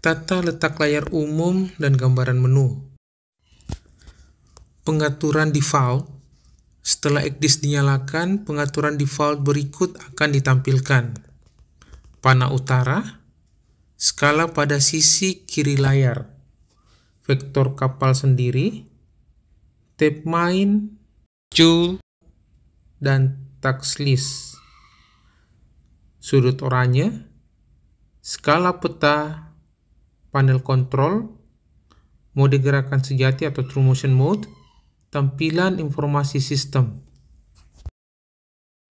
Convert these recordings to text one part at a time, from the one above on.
Tata letak layar umum dan gambaran menu. Pengaturan default. Setelah ECDIS dinyalakan, pengaturan default berikut akan ditampilkan. Panah utara, skala pada sisi kiri layar, vektor kapal sendiri, tab main, joule, dan task list. Sudut oranye, skala peta, panel kontrol, mode gerakan sejati atau true motion mode, tampilan informasi sistem.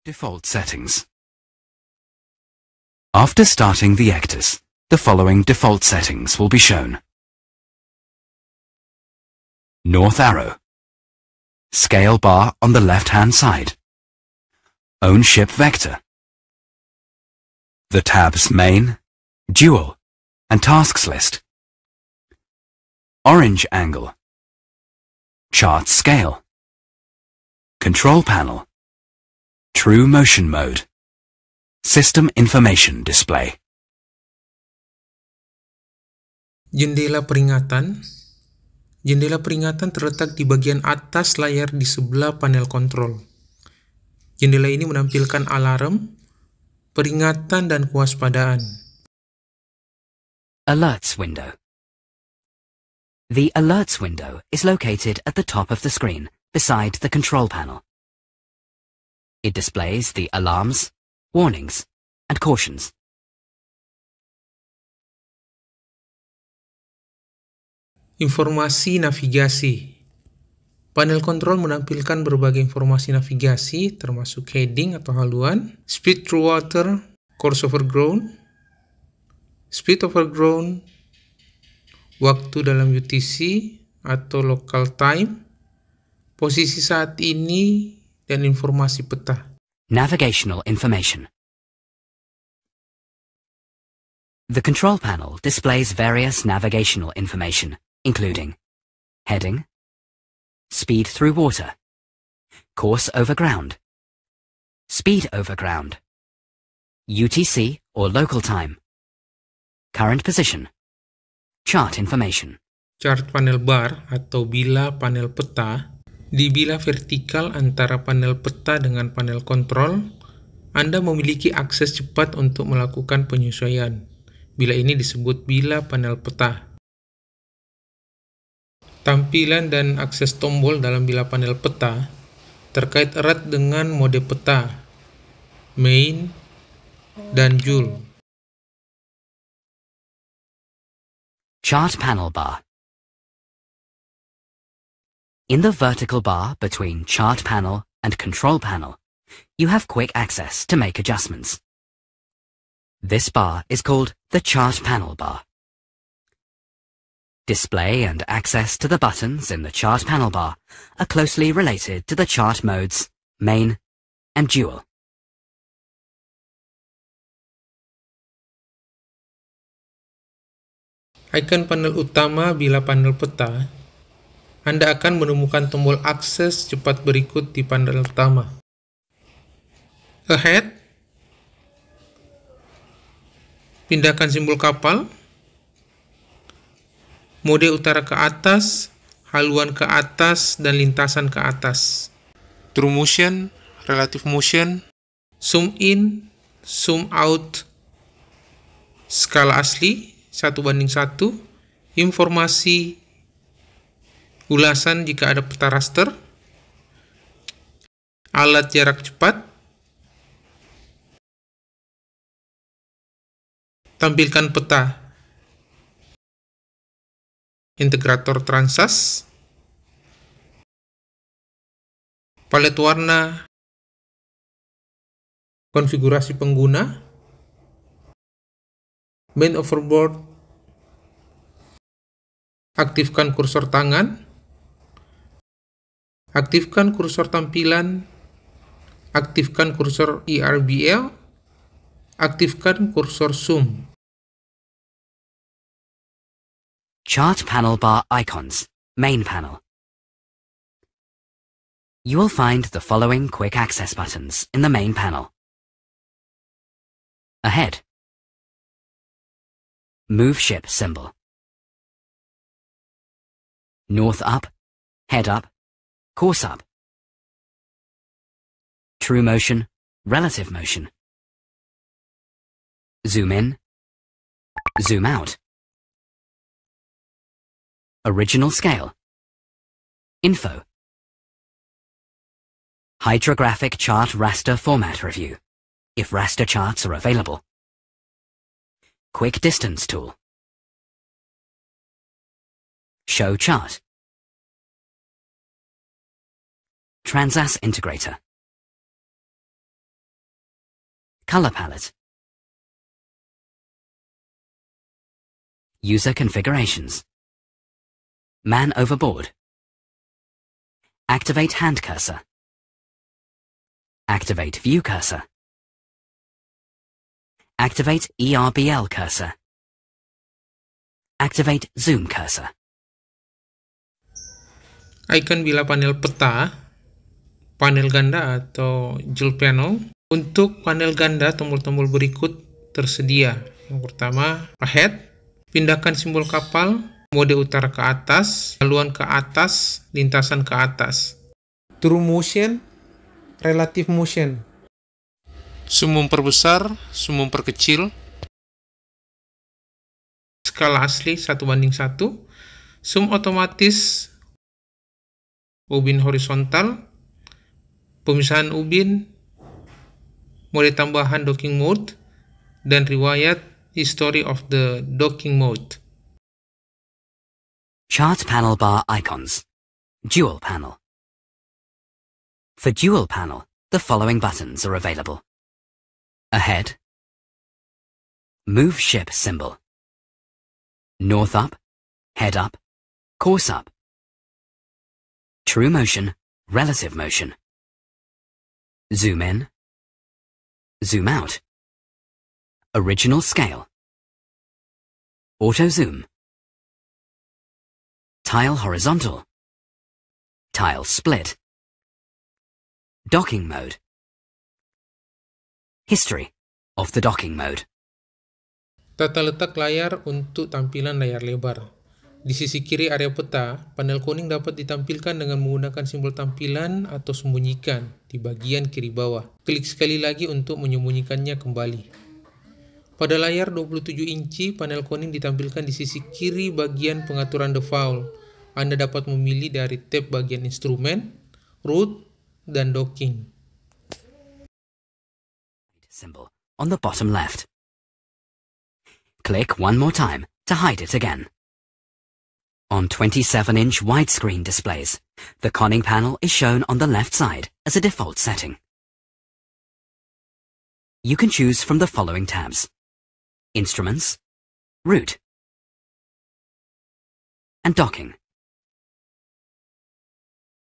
Default settings. After starting the ECDIS, the following default settings will be shown. North arrow. Scale bar on the left-hand side. Own ship vector. The tabs main, dual, and tasks list. Orange angle. Chart scale. Control panel. True motion mode. System information display. Jendela peringatan. Jendela peringatan terletak di bagian atas layar di sebelah panel kontrol. Jendela ini menampilkan alarm, peringatan, dan kewaspadaan. Alerts window. The Alerts window is located at the top of the screen, beside the control panel. It displays the alarms, warnings, and cautions. Informasi navigasi. Panel kontrol menampilkan berbagai informasi navigasi, termasuk heading atau haluan, speed through water, course over ground, speed over ground, waktu dalam UTC atau local time, posisi saat ini, dan informasi peta. Navigational information. The control panel displays various navigational information, including heading, speed through water, course over ground, speed over ground, UTC or local time, current position, chart information. Chart panel bar atau bila panel peta. Di bila vertikal antara panel peta dengan panel kontrol, Anda memiliki akses cepat untuk melakukan penyesuaian. Bila ini disebut bila panel peta. Tampilan dan akses tombol dalam bila panel peta terkait erat dengan mode peta, main, dan joule. Chart panel bar. In the vertical bar between chart panel and control panel, you have quick access to make adjustments. This bar is called the chart panel bar. Display and access to the buttons in the chart panel bar are closely related to the chart modes, main and dual. Icon panel utama bila panel peta, Anda akan menemukan tombol akses cepat berikut di panel utama. Ahead, pindahkan simbol kapal, mode utara ke atas, haluan ke atas, dan lintasan ke atas. True motion, relative motion, zoom in, zoom out, skala asli, 1:1, informasi, ulasan jika ada peta raster, alat jarak cepat, tampilkan peta, integrator Transas, palet warna, konfigurasi pengguna, main overboard, aktifkan kursor tangan, aktifkan kursor tampilan, aktifkan kursor ERBL, aktifkan kursor zoom. Chart panel bar icons, main panel. You will find the following quick access buttons in the main panel. Ahead, Move ship symbol. North up, head up, course up. True motion, relative motion. Zoom in, zoom out. Original scale. Info. Hydrographic chart raster format review, if raster charts are available. Quick distance tool. Show chart. Transas integrator. Color palette. User configurations. Man overboard. Activate hand cursor. Activate view cursor. Activate ERBL cursor. Activate zoom cursor. Icon bila panel peta, panel ganda atau dual panel. Untuk panel ganda, tombol-tombol berikut tersedia. Yang pertama, ahead, pindahkan simbol kapal, mode utara ke atas, haluan ke atas, lintasan ke atas. True motion, relative motion. Zoom memperbesar, zoom memperkecil. Skala asli 1:1. Zoom otomatis, ubin horizontal, pemisahan ubin, mode tambahan docking mode, dan riwayat history of the docking mode. Chart panel bar icons. Dual panel. For dual panel, the following buttons are available. Ahead. Move ship symbol. North up, head up, course up. True motion, relative motion. Zoom in, zoom out. Original scale. Auto zoom. Tile horizontal. Tile split. Docking mode. History of the docking mode. Tata letak layar untuk tampilan layar lebar. Di sisi kiri area peta, panel kuning dapat ditampilkan dengan menggunakan simbol tampilan atau sembunyikan di bagian kiri bawah. Klik sekali lagi untuk menyembunyikannya kembali. Pada layar 27 inci, panel kuning ditampilkan di sisi kiri bagian pengaturan default. Anda dapat memilih dari tab bagian instrumen, route, dan docking. Symbol on the bottom left. Click one more time to hide it again. On 27-inch widescreen displays, the conning panel is shown on the left side as a default setting. You can choose from the following tabs: Instruments, Route, and Docking.